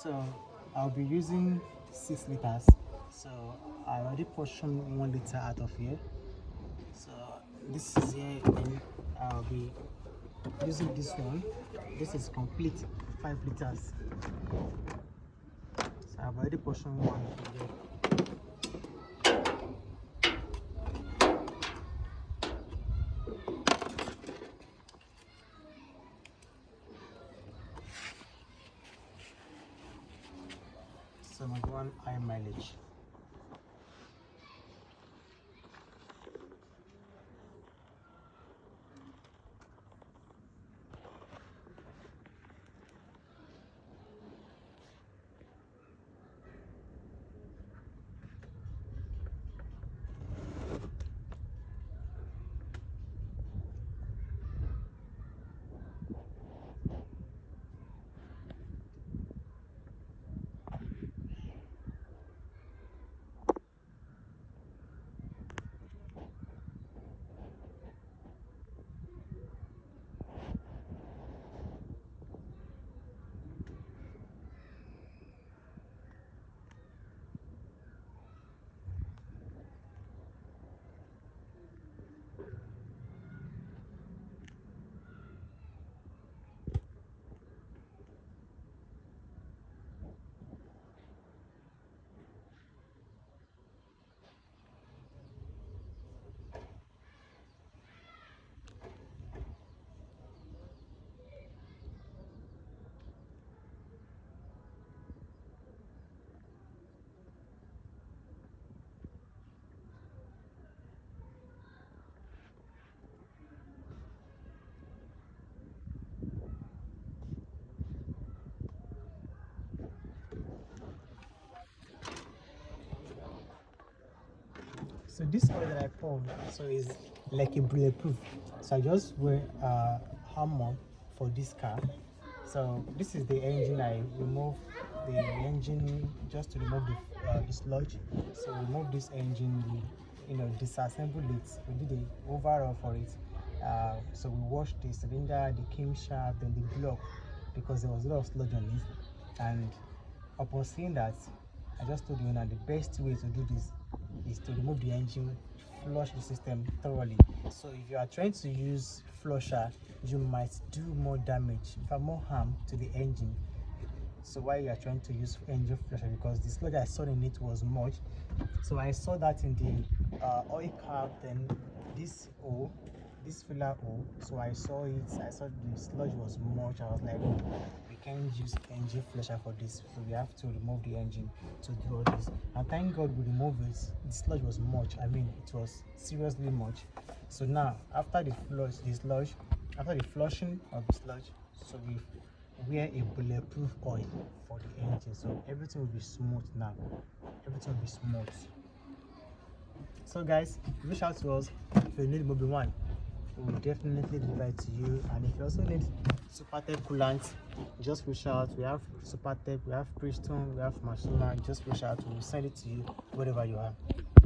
So I'll be using 6 liters. So I already portioned 1 liter out of here. So this is here, and I'll be using this one. This is complete 5 liters. So I've already portioned one here. So I'm going high mileage. So this oil that I poured so is like a bulletproof. So I just wear a hammer for this car. So this is the engine. I remove the engine just to remove the sludge. So we remove this engine, we disassemble it. We did the overall for it. So we washed the cylinder, the camshaft, and the block because there was a lot of sludge on it. And upon seeing that, I just told you that the best way to do this is to remove the engine, flush the system thoroughly. So if you are trying to use flusher, you might do more damage, more harm to the engine. So while you are trying to use engine flusher, because the sludge I saw in it was much. So I saw that in the oil cap, then this hole, this filler hole. So I saw it, I saw the sludge was much. I was like, oh, we can't use engine flusher for this, so we have to remove the engine to do all this. And thank God we removed it. The sludge was much. I mean, it was seriously much. So now after the after the flushing of the sludge, so we wear a bulletproof oil for the engine, so everything will be smooth now. Everything will be smooth. So guys, reach out to us if you need Mobil 1. We will definitely deliver it to you. And if you also need Supertech coolant, just reach out. We have Supertech, we have Bridgestone, we have Mashima. Just reach out, we will send it to you wherever you are.